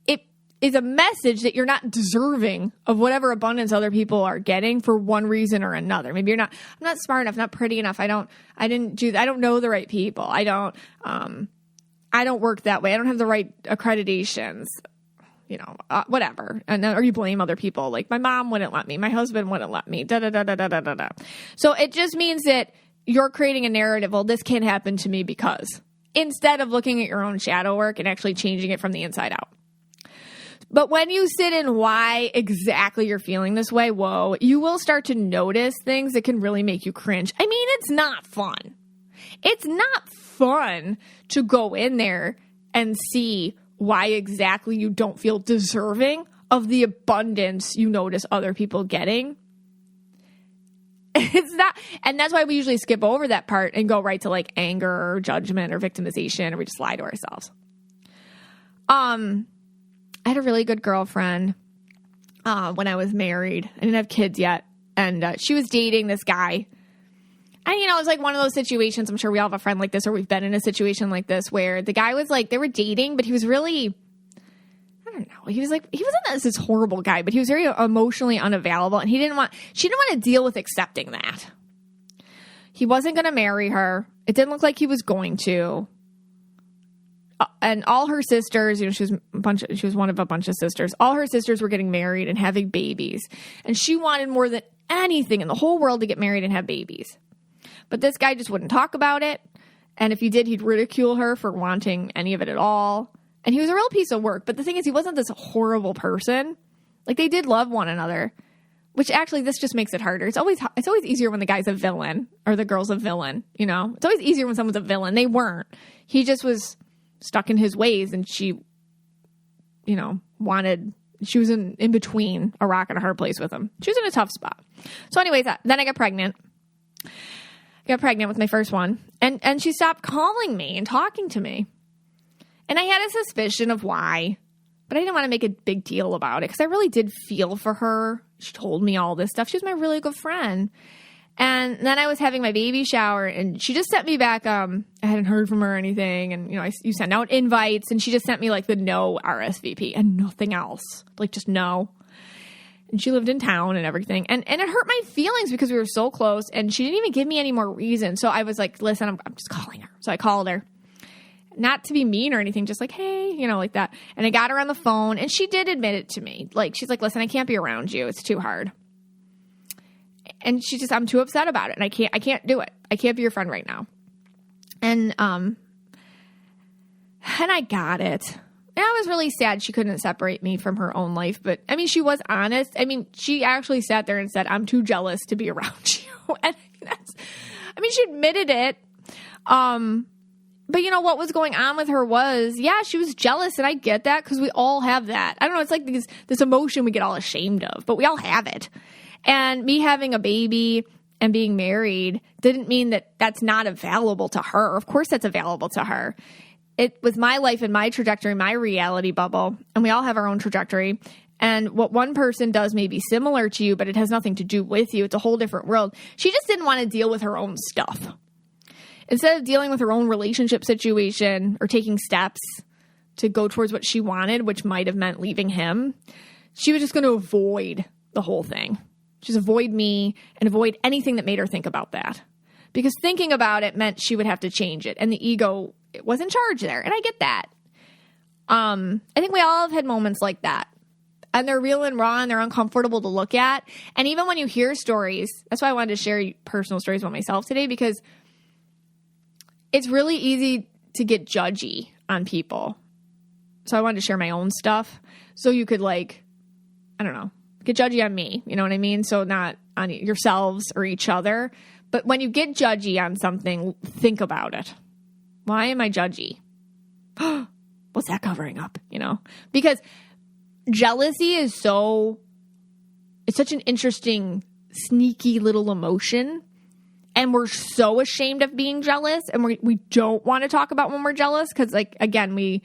it is a message that you're not deserving of whatever abundance other people are getting for one reason or another. Maybe I'm not smart enough, not pretty enough. I don't know the right people. I don't work that way. I don't have the right accreditations, whatever. Or you blame other people. Like my mom wouldn't let me, my husband wouldn't let me, da. So it just means that you're creating a narrative, well, this can't happen to me because, instead of looking at your own shadow work and actually changing it from the inside out. But when you sit in why exactly you're feeling this way, you will start to notice things that can really make you cringe. I mean, it's not fun. It's not fun to go in there and see why exactly you don't feel deserving of the abundance you notice other people getting. It's not, and that's why we usually skip over that part and go right to anger or judgment or victimization, or we just lie to ourselves. I had a really good girlfriend when I was married. I didn't have kids yet, and she was dating this guy. And it was one of those situations. I'm sure we all have a friend like this, or we've been in a situation like this, where the guy was they were dating, but he was really, I don't know. He wasn't this horrible guy, but he was very emotionally unavailable, and she didn't want to deal with accepting that. He wasn't going to marry her. It didn't look like he was going to. And all her sisters, she was one of a bunch of sisters. All her sisters were getting married and having babies, and she wanted more than anything in the whole world to get married and have babies. But this guy just wouldn't talk about it, and if he did, he'd ridicule her for wanting any of it at all. And he was a real piece of work. But the thing is, he wasn't this horrible person. They did love one another. which actually this just makes it harder. It's always easier when the guy's a villain or the girl's a villain, you know? It's always easier when someone's a villain. They weren't. He just was stuck in his ways, and she, you know, she was in between a rock and a hard place with him. She was in a tough spot. So anyways, then I got pregnant. I got pregnant with my first one, and she stopped calling me and talking to me. And I had a suspicion of why, but I didn't want to make a big deal about it because I really did feel for her. She told me all this stuff. She was my really good friend. And then I was having my baby shower, and she just sent me back, I hadn't heard from her or anything. And, you know, you send out invites, and she just sent me like the no RSVP and nothing else. Like just no. And she lived in town and everything. And it hurt my feelings because we were so close, and she didn't even give me any more reason. So I was like, listen, I'm just calling her. So I called her. Not to be mean or anything, just like, hey, you know, like that. And I got her on the phone, and she did admit it to me. Like, she's like, listen, I can't be around you. It's too hard. And she just, I'm too upset about it. And I can't do it. I can't be your friend right now. And I got it. And I was really sad she couldn't separate me from her own life. But I mean, she was honest. I mean, she actually sat there and said, I'm too jealous to be around you. And she admitted it. But you know, what was going on with her was, yeah, she was jealous, and I get that because we all have that. I don't know, it's like this emotion we get all ashamed of, but we all have it. And me having a baby and being married didn't mean that that's not available to her. Of course that's available to her. It was my life and my trajectory, my reality bubble, and we all have our own trajectory. And what one person does may be similar to you, but it has nothing to do with you. It's a whole different world. She just didn't want to deal with her own stuff. Instead of dealing with her own relationship situation or taking steps to go towards what she wanted, which might have meant leaving him, she was just going to avoid the whole thing. Just avoid me and avoid anything that made her think about that. Because thinking about it meant she would have to change it. And the ego was in charge there. And I get that. I think we all have had moments like that. And they're real and raw, and they're uncomfortable to look at. And even when you hear stories, that's why I wanted to share personal stories about myself today, because it's really easy to get judgy on people. So I wanted to share my own stuff so you could, like, I don't know, get judgy on me. You know what I mean? So not on yourselves or each other. But when you get judgy on something, think about it. Why am I judgy? What's that covering up? You know? Because jealousy is it's such an interesting, sneaky little emotion. And we're so ashamed of being jealous, and we don't want to talk about when we're jealous because, like, again, we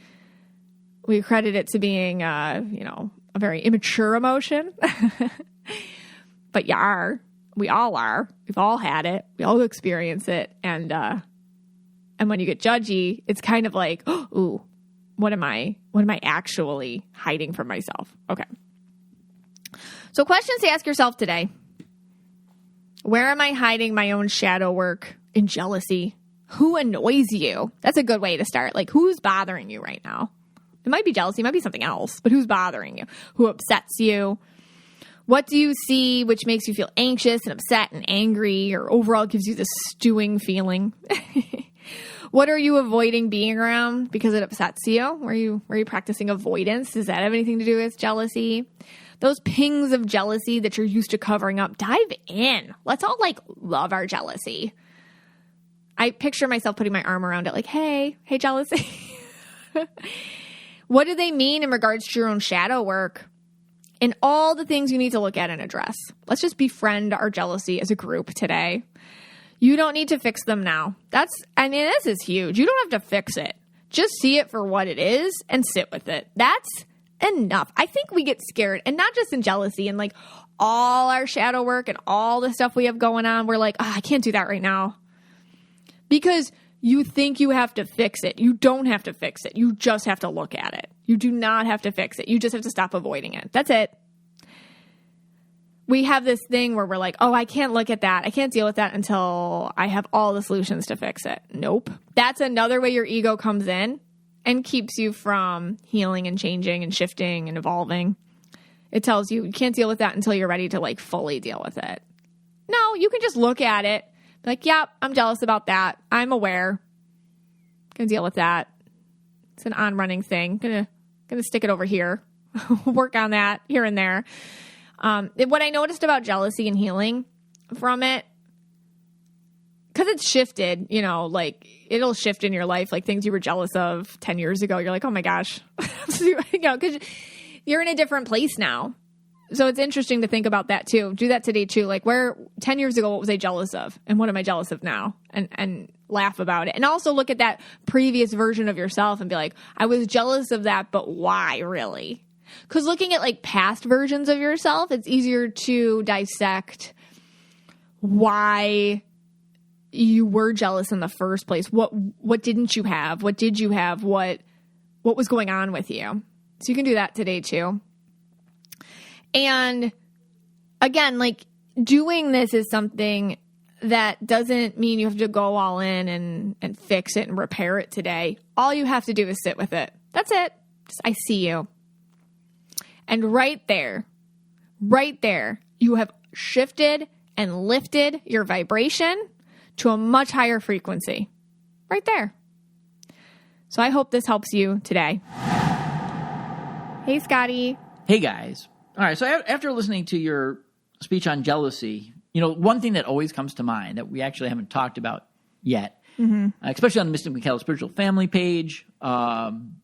credit it to being, a very immature emotion. But we all are. We've all had it. We all experience it. And when you get judgy, it's kind of like, ooh, what am I actually hiding from myself? Okay. So questions to ask yourself today. Where am I hiding my own shadow work in jealousy? Who annoys you? That's a good way to start. Like, who's bothering you right now? It might be jealousy, it might be something else, but who's bothering you? Who upsets you? What do you see which makes you feel anxious and upset and angry, or overall gives you this stewing feeling? What are you avoiding being around because it upsets you? Were you practicing avoidance? Does that have anything to do with jealousy? Those pings of jealousy that you're used to covering up, dive in. Let's all, like, love our jealousy. I picture myself putting my arm around it like, hey, jealousy. What do they mean in regards to your own shadow work and all the things you need to look at and address? Let's just befriend our jealousy as a group today. You don't need to fix them now. This is huge. You don't have to fix it. Just see it for what it is and sit with it. That's enough. I think we get scared, and not just in jealousy and, like, all our shadow work and all the stuff we have going on. We're like, I can't do that right now because you think you have to fix it. You don't have to fix it. You just have to look at it. You do not have to fix it. You just have to stop avoiding it. That's it. We have this thing where we're like, I can't look at that. I can't deal with that until I have all the solutions to fix it. Nope. That's another way your ego comes in and keeps you from healing and changing and shifting and evolving. It tells you can't deal with that until you're ready to, like, fully deal with it. No, you can just look at it. Be like, yep, I'm jealous about that. I'm aware. Gonna deal with that. It's an on-running thing. Gonna stick it over here. Work on that here and there. What I noticed about jealousy and healing from it, because it's shifted, like it'll shift in your life, like things you were jealous of 10 years ago. You're like, oh my gosh, because you're in a different place now. So it's interesting to think about that too. Do that today too. Like 10 years ago, what was I jealous of? And what am I jealous of now? And laugh about it. And also look at that previous version of yourself and be like, I was jealous of that, but why really? Because looking at like past versions of yourself, it's easier to dissect why you were jealous in the first place. What didn't you have? What did you have? What was going on with you? So you can do that today too. And again, like doing this is something that doesn't mean you have to go all in and fix it and repair it today. All you have to do is sit with it. That's it. Just, I see you. And right there, you have shifted and lifted your vibration to a much higher frequency. Right there. So I hope this helps you today. Hey, Scotty. Hey, guys. All right, so after listening to your speech on jealousy, one thing that always comes to mind that we actually haven't talked about yet, especially on the Mystic Michaela Spiritual Family page, in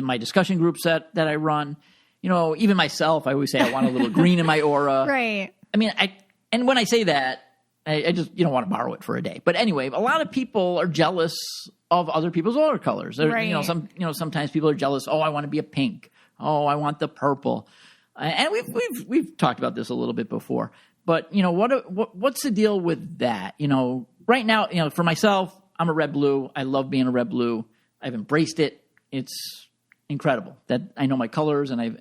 my discussion groups that I run, even myself, I always say I want a little green in my aura. Right. I mean, and when I say that, I just want to borrow it for a day. But anyway, a lot of people are jealous of other people's aura colors. Right. Sometimes people are jealous. Oh, I want to be a pink. Oh, I want the purple. And we've talked about this a little bit before, but what's the deal with that? Right now, for myself, I'm a red blue. I love being a red blue. I've embraced it. It's incredible that I know my colors and I've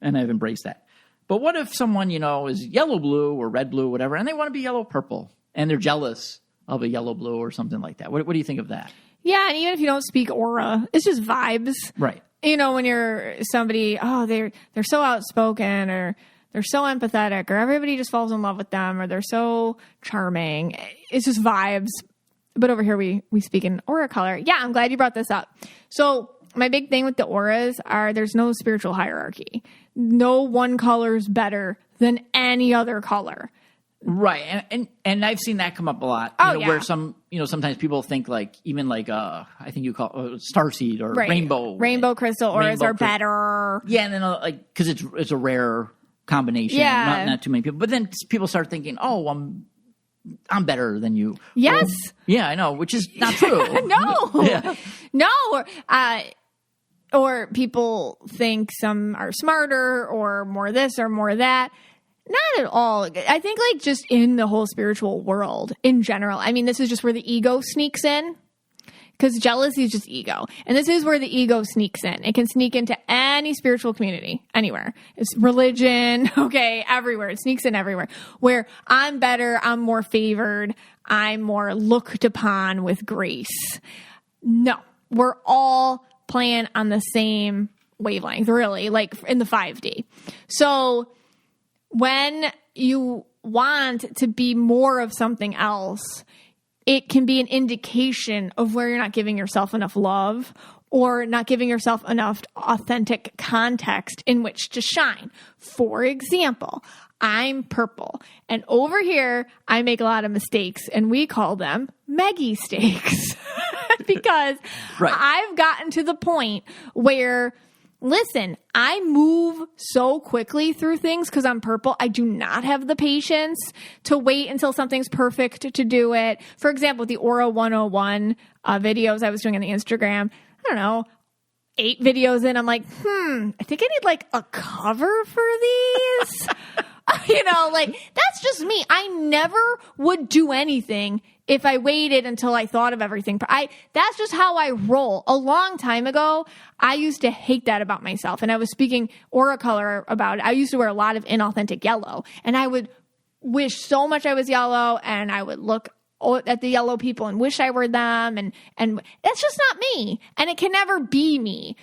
embraced that. But what if someone is yellow blue or red blue, whatever, and they want to be yellow purple and they're jealous of a yellow blue or something like that? What do you think of that? Yeah, and even if you don't speak aura, it's just vibes, right? When you're somebody, they're so outspoken or they're so empathetic or everybody just falls in love with them or they're so charming. It's just vibes. But over here we speak in aura color. Yeah, I'm glad you brought this up. So my big thing with the auras are there's no spiritual hierarchy. No one color is better than any other color. Right. And I've seen that come up a lot. Where sometimes people think I think you call it starseed or rainbow. Rainbow crystal auras are better. Yeah. And then because it's a rare combination. Yeah. Not too many people. But then people start thinking, oh, I'm better than you. Yes. Yeah, I know, which is not true. No. Yeah. No. Or people think some are smarter or more this or more that. Not at all. I think just in the whole spiritual world in general. I mean, this is just where the ego sneaks in because jealousy is just ego. And this is where the ego sneaks in. It can sneak into any spiritual community, anywhere. It's religion, everywhere. It sneaks in everywhere. Where I'm better, I'm more favored, I'm more looked upon with grace. No, we're all playing on the same wavelength, really, in the 5D. So when you want to be more of something else, it can be an indication of where you're not giving yourself enough love or not giving yourself enough authentic context in which to shine. For example, I'm purple, and over here I make a lot of mistakes, and we call them Meggie stakes because I've gotten to the point where listen, I move so quickly through things because I'm purple. I do not have the patience to wait until something's perfect to do it. For example, the Aura 101 videos I was doing on the Instagram, I don't know, 8 videos in, I'm like, I think I need a cover for these. That's just me. I never would do anything if I waited until I thought of everything. That's just how I roll. A long time ago, I used to hate that about myself. And I was speaking aura color about it. I used to wear a lot of inauthentic yellow. And I would wish so much I was yellow. And I would look at the yellow people and wish I were them. And that's just not me. And it can never be me.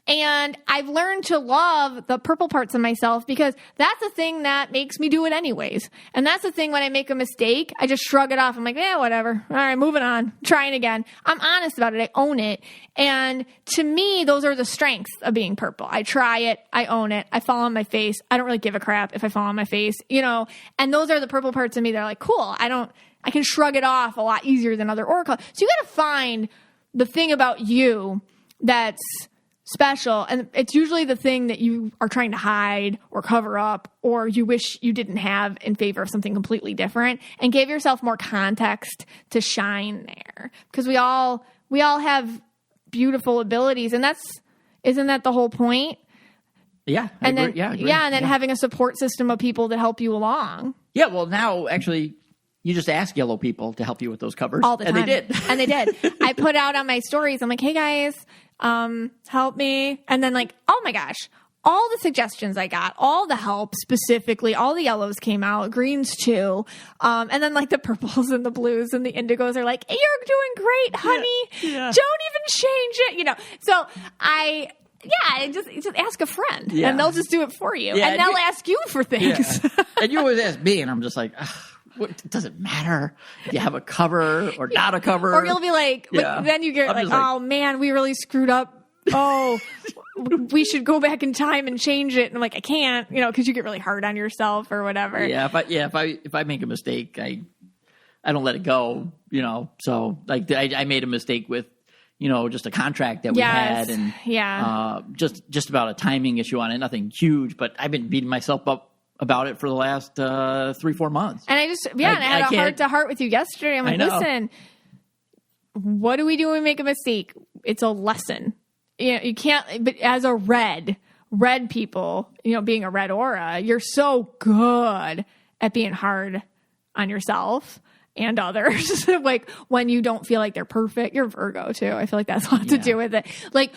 And I've learned to love the purple parts of myself because that's the thing that makes me do it anyways. And that's the thing when I make a mistake, I just shrug it off. I'm like, whatever. All right, moving on. Trying again. I'm honest about it. I own it. And to me, those are the strengths of being purple. I try it. I own it. I fall on my face. I don't really give a crap if I fall on my face, and those are the purple parts of me that are like, cool. I can shrug it off a lot easier than other aura colors. So you got to find the thing about you that's special, and it's usually the thing that you are trying to hide or cover up or you wish you didn't have in favor of something completely different, and give yourself more context to shine there, because we all have beautiful abilities, and isn't that the whole point? Yeah, I agree. And then having a support system of people that help you along. Yeah, well, now actually you just ask yellow people to help you with those covers. All the time. And they did. And they did. I put out on my stories, I'm like, hey guys, help me. And then like, oh my gosh, all the suggestions I got, all the help specifically, all the yellows came out, greens too. And then like the purples and the blues and the indigos are like, hey, you're doing great, honey. Yeah. Don't even change it. So just ask a friend and they'll just do it for you. Yeah, and they'll ask you for things. Yeah. And you always ask me, and I'm just like, does it matter if you have a cover or not a cover? Or you'll be like, then you get like, oh man, we really screwed up. Oh, we should go back in time and change it. And I'm like, I can't, because you get really hard on yourself or whatever. Yeah, if I make a mistake, I don't let it go. So like I made a mistake with just a contract that we had, and just about a timing issue on it. Nothing huge, but I've been beating myself up about it for the last 3-4 months. And I had a heart-to-heart with you yesterday. I'm like, listen, what do we do when we make a mistake? It's a lesson. You can't, but as a red people, being a red aura, you're so good at being hard on yourself and others. Like when you don't feel like they're perfect. You're Virgo too. I feel like that's a lot to do with it. Like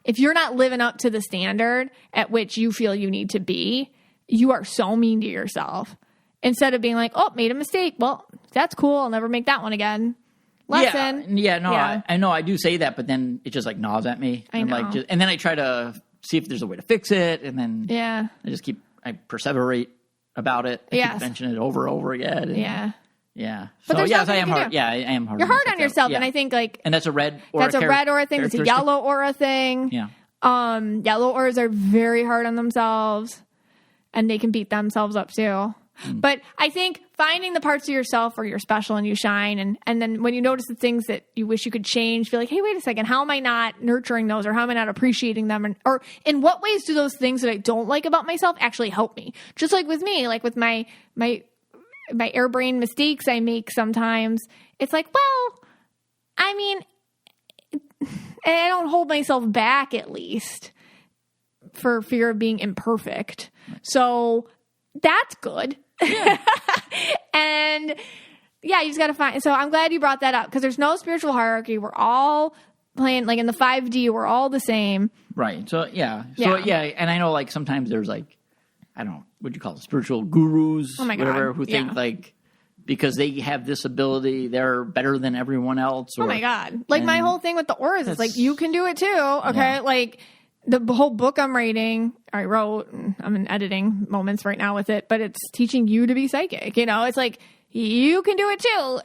if you're not living up to the standard at which you feel you need to be, you are so mean to yourself. Instead of being like, oh, made a mistake. Well, that's cool. I'll never make that one again. Lesson. I know I do say that, but then it just like gnaws at me. I know. And then I try to see if there's a way to fix it. And then I perseverate about it. I keep mentioning it over and over again. And, yeah. But so yes, I am hard. Yeah, I am hard. You're hard on yourself, and I think and that's a red aura. That's a red aura thing. It's a yellow aura thing. Yeah. Yellow auras are very hard on themselves, and they can beat themselves up too. But I think finding the parts of yourself where you're special and you shine, and then when you notice the things that you wish you could change, feel like, hey, wait a second, how am I not nurturing those, or how am I not appreciating them, or in what ways do those things that I don't like about myself actually help me? Just like with me, like with my airbrain mistakes I make sometimes, it's like, well, I mean, I don't hold myself back, at least, for fear of being imperfect. So that's good. And you just got to find. So I'm glad you brought that up, because there's no spiritual hierarchy. We're all playing, like in the 5D, we're all the same. Right. So, and I know like sometimes there's like, I don't know, what do you call it, spiritual gurus, whatever, who think like, because they have this ability, they're better than everyone else. Or, oh my God. Like my whole thing with the auras is like, you can do it too. Okay. Yeah. Like the whole book I wrote, and I'm in editing moments right now with it, but it's teaching you to be psychic. It's like, you can do it too.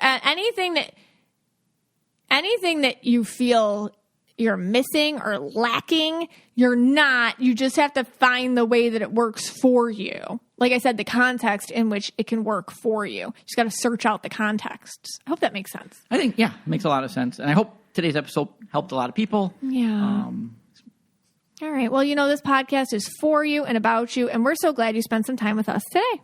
Anything that you feel you're missing or lacking, you're not. You just have to find the way that it works for you. Like I said, the context in which it can work for you. You just got to search out the contexts. I hope that makes sense. I think, it makes a lot of sense. And I hope today's episode helped a lot of people. Yeah. All right. Well, this podcast is for you and about you, and we're so glad you spent some time with us today.